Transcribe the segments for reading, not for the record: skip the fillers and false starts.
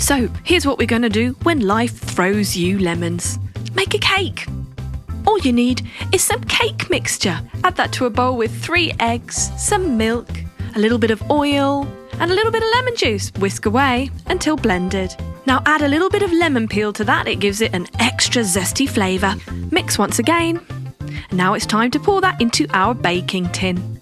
So here's what we're going to do when life throws you lemons. Make a cake. All you need is some cake mixture. Add that to a bowl with 3 eggs, some milk, a little bit of oil, and a little bit of lemon juice. Whisk away until blended. Now add a little bit of lemon peel to that. It gives it an extra zesty flavour. Mix once again. And now it's time to pour that into our baking tin.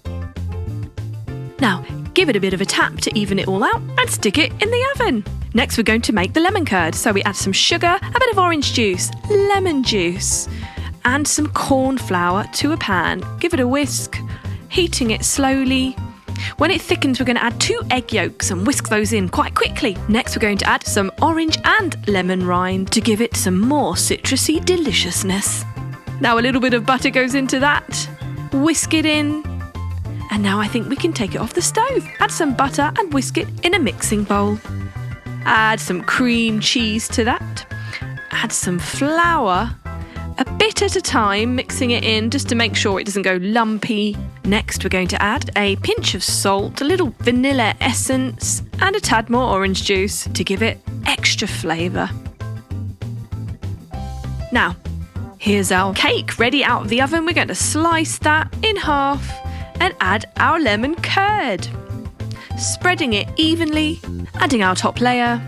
Now give it a bit of a tap to even it all out and stick it in the oven. Next we're going to make the lemon curd. So we add some sugar, a bit of orange juice, lemon juice, and some corn flour to a pan. Give it a whisk, heating it slowly. When it thickens, we're going to add 2 egg yolks and whisk those in quite quickly. Next, we're going to add some orange and lemon rind to give it some more citrusy deliciousness. Now a little bit of butter goes into that. Whisk it in. And now I think we can take it off the stove. Add some butter and whisk it in a mixing bowl. Add some cream cheese to that. Add some flour, a bit at a time, mixing it in just to make sure it doesn't go lumpy. Next, we're going to add a pinch of salt, a little vanilla essence, and a tad more orange juice to give it extra flavour. Now, here's our cake ready out of the oven. We're going to slice that in half and add our lemon curd. Spreading it evenly, adding our top layer,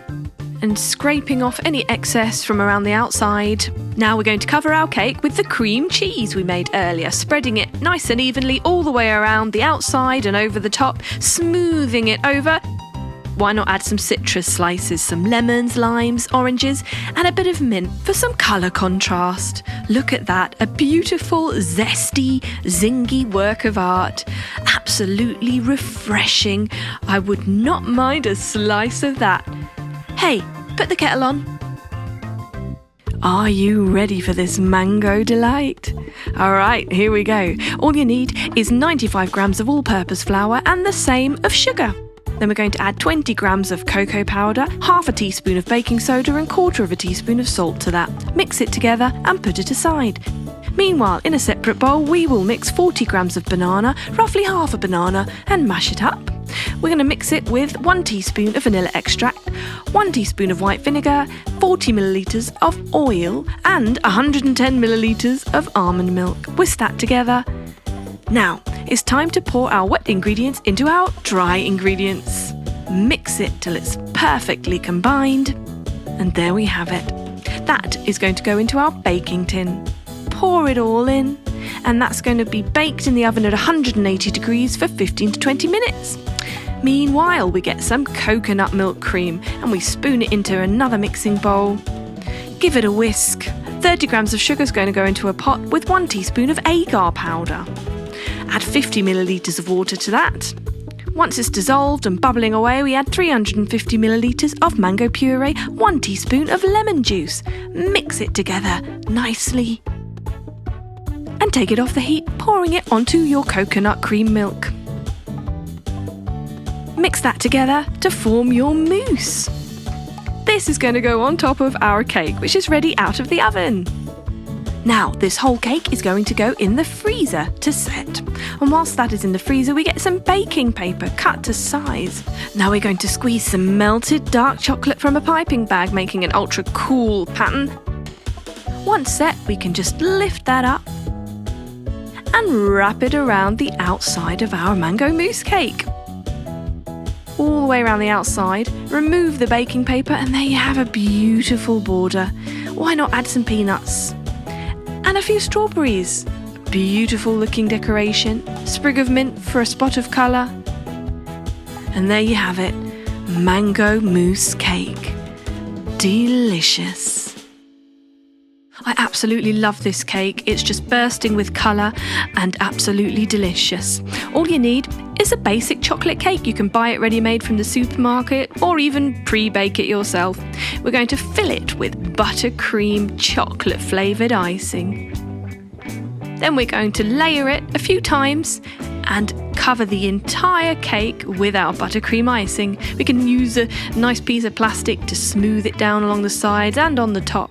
and scraping off any excess from around the outside. Now we're going to cover our cake with the cream cheese we made earlier, spreading it nice and evenly all the way around the outside and over the top, smoothing it over. Why not add some citrus slices, some lemons, limes, oranges, and a bit of mint for some colour contrast. Look at that, a beautiful, zesty, zingy work of art. Absolutely refreshing. I would not mind a slice of that. Hey, put the kettle on. Are you ready for this mango delight? All right, here we go. All you need is 95 grams of all-purpose flour and the same of sugar. Then we're going to add 20 grams of cocoa powder, half a teaspoon of baking soda and 1/4 teaspoon of salt to that. Mix it together and put it aside. Meanwhile, in a separate bowl, we will mix 40 grams of banana, roughly half a banana, and mash it up. We're going to mix it with 1 teaspoon of vanilla extract, 1 teaspoon of white vinegar, 40 millilitres of oil, and 110 millilitres of almond milk. Whisk that together. Now, it's time to pour our wet ingredients into our dry ingredients. Mix it till it's perfectly combined. And there we have it. That is going to go into our baking tin. Pour it all in, and that's going to be baked in the oven at 180 degrees for 15 to 20 minutes. Meanwhile, we get some coconut milk cream and we spoon it into another mixing bowl. Give it a whisk. 30 grams of sugar is going to go into a pot with 1 teaspoon of agar powder. Add 50 millilitres of water to that. Once it's dissolved and bubbling away, we add 350 millilitres of mango puree, 1 teaspoon of lemon juice. Mix it together nicely. And take it off the heat, pouring it onto your coconut cream milk. Mix that together to form your mousse. This is going to go on top of our cake, which is ready out of the oven. Now, this whole cake is going to go in the freezer to set. And whilst that is in the freezer, we get some baking paper cut to size. Now we're going to squeeze some melted dark chocolate from a piping bag, making an ultra cool pattern. Once set, we can just lift that up and wrap it around the outside of our mango mousse cake. All the way around the outside, remove the baking paper, and there you have a beautiful border. Why not add some peanuts? And a few strawberries. Beautiful looking decoration. Sprig of mint for a spot of colour. And there you have it. Mango mousse cake. Delicious. I absolutely love this cake. It's just bursting with colour and absolutely delicious. All you need is a basic chocolate cake. You can buy it ready-made from the supermarket or even pre-bake it yourself. We're going to fill it with buttercream chocolate flavoured icing. Then we're going to layer it a few times and cover the entire cake with our buttercream icing. We can use a nice piece of plastic to smooth it down along the sides and on the top.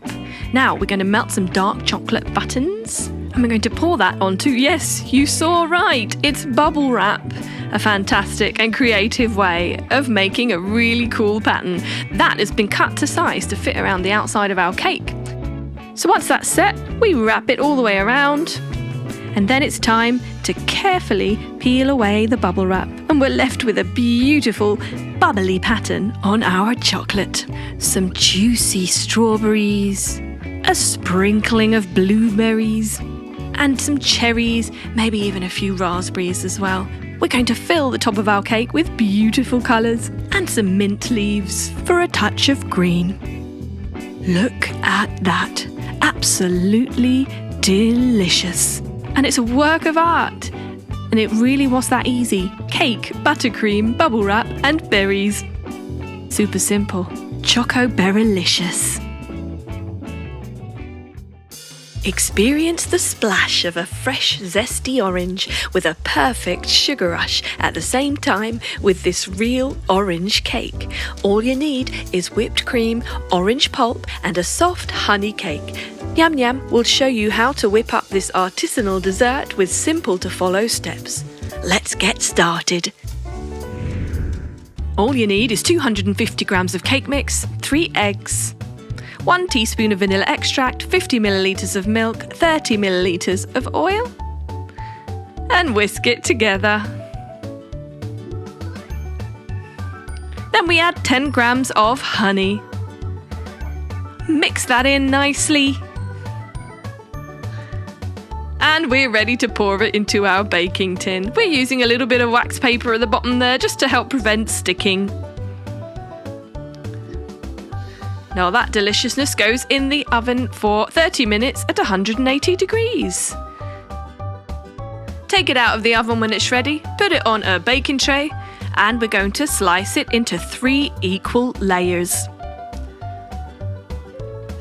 Now we're going to melt some dark chocolate buttons and we're going to pour that onto, yes, you saw right, it's bubble wrap. A fantastic and creative way of making a really cool pattern that has been cut to size to fit around the outside of our cake. So once that's set, we wrap it all the way around, and then it's time to carefully peel away the bubble wrap, and we're left with a beautiful bubbly pattern on our chocolate. Some juicy strawberries, a sprinkling of blueberries, and some cherries, maybe even a few raspberries as well. We're going to fill the top of our cake with beautiful colours and some mint leaves for a touch of green. Look at that. Absolutely delicious. And it's a work of art. And it really was that easy. Cake, buttercream, bubble wrap and berries. Super simple. Choco-berrylicious. Experience the splash of a fresh, zesty orange with a perfect sugar rush at the same time with this real orange cake. All you need is whipped cream, orange pulp and a soft honey cake. Nyam Nyam will show you how to whip up this artisanal dessert with simple to follow steps. Let's get started. All you need is 250 grams of cake mix, 3 eggs, 1 teaspoon of vanilla extract, 50 millilitres of milk, 30 millilitres of oil, and whisk it together. Then we add 10 grams of honey. Mix that in nicely. And we're ready to pour it into our baking tin. We're using a little bit of wax paper at the bottom there just to help prevent sticking. Now that deliciousness goes in the oven for 30 minutes at 180 degrees. Take it out of the oven when it's ready, put it on a baking tray, and we're going to slice it into 3 equal layers.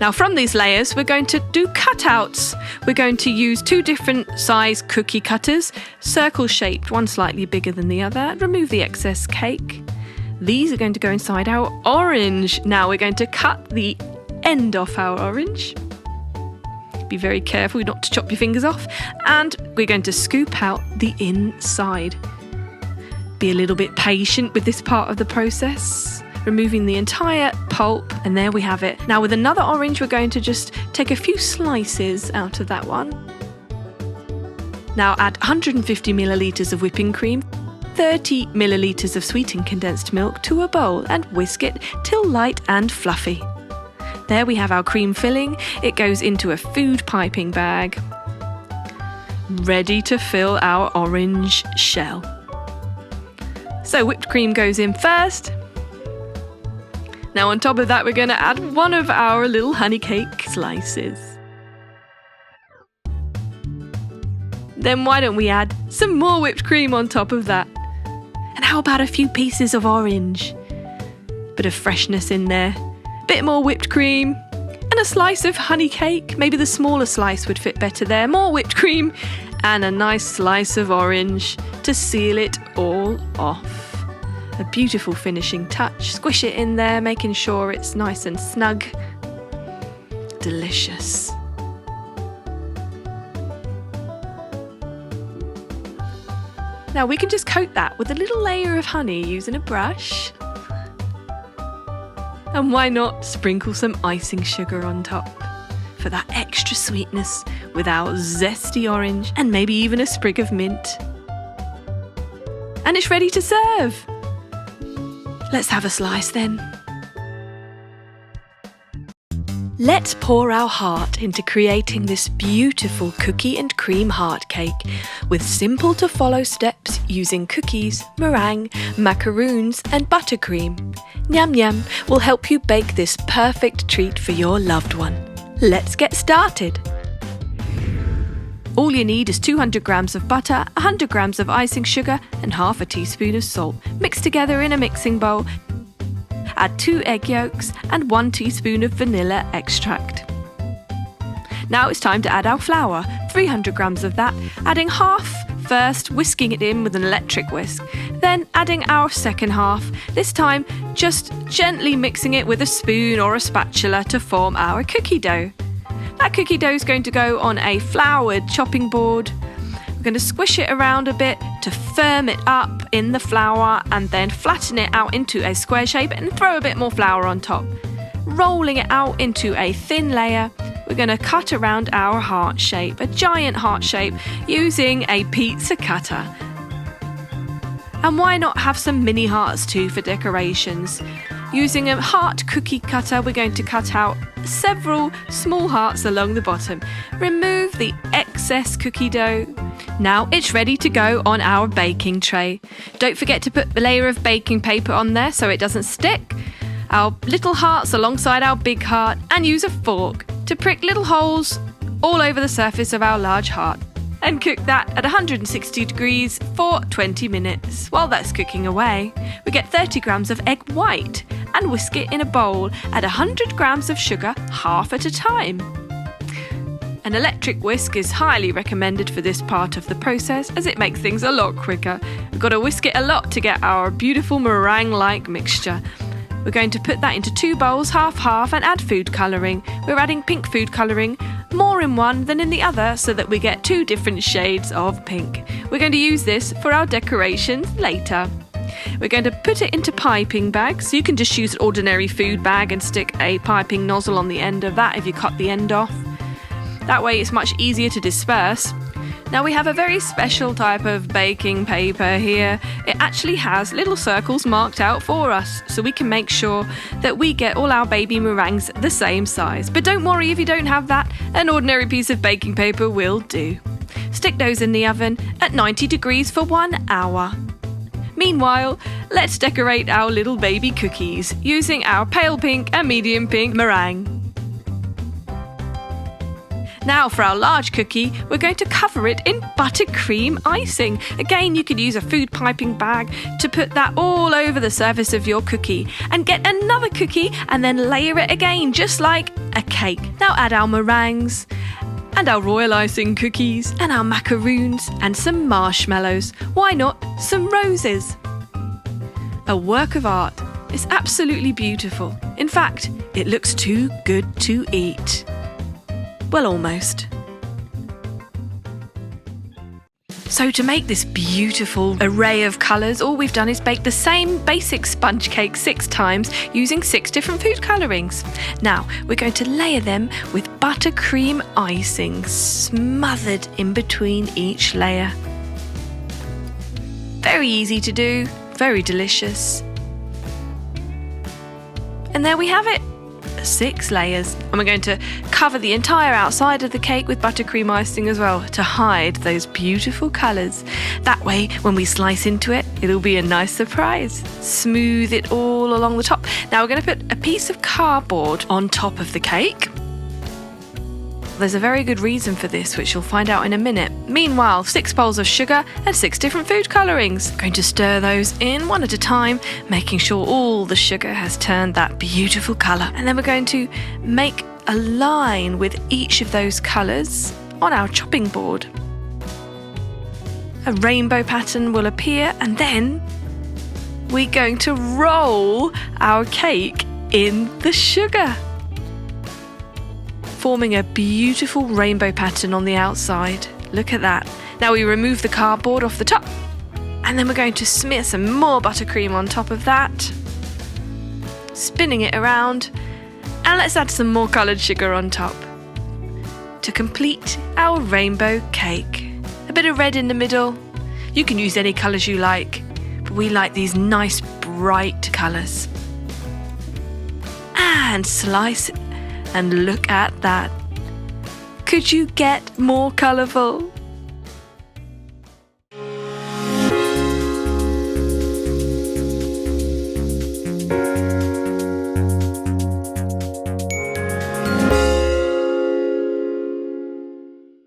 Now from these layers, we're going to do cutouts. We're going to use 2 different size cookie cutters, circle shaped, one slightly bigger than the other. Remove the excess cake. These are going to go inside our orange. Now we're going to cut the end off our orange. Be very careful not to chop your fingers off. And we're going to scoop out the inside. Be a little bit patient with this part of the process. Removing the entire pulp, and there we have it. Now with another orange, we're going to just take a few slices out of that one. Now add 150 millilitres of whipping cream, 30 millilitres of sweetened condensed milk to a bowl and whisk it till light and fluffy. There we have our cream filling. It goes into a food piping bag, ready to fill our orange shell. So whipped cream goes in first. Now on top of that, we're going to add one of our little honey cake slices. Then why don't we add some more whipped cream on top of that? And how about a few pieces of orange? Bit of freshness in there. Bit more whipped cream. And a slice of honey cake. Maybe the smaller slice would fit better there. More whipped cream. And a nice slice of orange to seal it all off. A beautiful finishing touch. Squish it in there, making sure it's nice and snug. Delicious. Now we can just coat that with a little layer of honey using a brush. And why not sprinkle some icing sugar on top for that extra sweetness with our zesty orange and maybe even a sprig of mint. And it's ready to serve. Let's have a slice then. Let's pour our heart into creating this beautiful cookie and cream heart cake with simple to follow steps using cookies, meringue, macaroons and buttercream. Nyam Nyam will help you bake this perfect treat for your loved one. Let's get started. All you need is 200 grams of butter, 100 grams of icing sugar and half a teaspoon of salt. Mix together in a mixing bowl. Add 2 egg yolks and 1 teaspoon of vanilla extract. Now it's time to add our flour, 300 grams of that, adding half first, whisking it in with an electric whisk, then adding our second half, this time just gently mixing it with a spoon or a spatula to form our cookie dough. That cookie dough is going to go on a floured chopping board. We're We're going to squish it around a bit to firm it up in the flour and then flatten it out into a square shape and throw a bit more flour on top. Rolling it out into a thin layer, we're going to cut around our heart shape, a giant heart shape, using a pizza cutter. And why not have some mini hearts too for decorations? Using a heart cookie cutter, we're going to cut out several small hearts along the bottom. Remove the excess cookie dough. Now it's ready to go on our baking tray. Don't forget to put a layer of baking paper on there so it doesn't stick. Our little hearts alongside our big heart, and use a fork to prick little holes all over the surface of our large heart. And cook that at 160 degrees for 20 minutes. While that's cooking away, we get 30 grams of egg white and whisk it in a bowl. Add 100 grams of sugar, half at a time. An electric whisk is highly recommended for this part of the process as it makes things a lot quicker. We've got to whisk it a lot to get our beautiful meringue-like mixture. We're going to put that into 2 bowls, half and add food colouring. We're adding pink food colouring, more in one than in the other, so that we get 2 different shades of pink. We're going to use this for our decorations later. We're going to put it into piping bags. You can just use an ordinary food bag and stick a piping nozzle on the end of that if you cut the end off. That way it's much easier to disperse. Now we have a very special type of baking paper here. It actually has little circles marked out for us, so we can make sure that we get all our baby meringues the same size. But don't worry if you don't have that, an ordinary piece of baking paper will do. Stick those in the oven at 90 degrees for 1 hour. Meanwhile, let's decorate our little baby cookies using our pale pink and medium pink meringue. Now for our large cookie, we're going to cover it in buttercream icing. Again, you could use a food piping bag to put that all over the surface of your cookie and get another cookie and then layer it again, just like a cake. Now add our meringues and our royal icing cookies and our macaroons and some marshmallows. Why not some roses? A work of art. It's absolutely beautiful. In fact, it looks too good to eat. Well, almost. So to make this beautiful array of colours, all we've done is bake the same basic sponge cake 6 times using 6 different food colourings. Now we're going to layer them with buttercream icing smothered in between each layer. Very easy to do, very delicious. And there we have it. 6 layers, and we're going to cover the entire outside of the cake with buttercream icing as well to hide those beautiful colours. That way when we slice into it, it'll be a nice surprise. Smooth it all along the top. Now we're going to put a piece of cardboard on top of the cake. There's a very good reason for this, which you'll find out in a minute. Meanwhile, 6 bowls of sugar and 6 different food colourings. I'm going to stir those in one at a time, making sure all the sugar has turned that beautiful colour. And then we're going to make a line with each of those colours on our chopping board. A rainbow pattern will appear, and then we're going to roll our cake in the sugar, forming a beautiful rainbow pattern on the outside. Look at that. Now we remove the cardboard off the top, and then we're going to smear some more buttercream on top of that, spinning it around, and let's add some more coloured sugar on top to complete our rainbow cake. A bit of red in the middle. You can use any colours you like, but we like these nice bright colours. And slice it. And look at that. Could you get more colourful?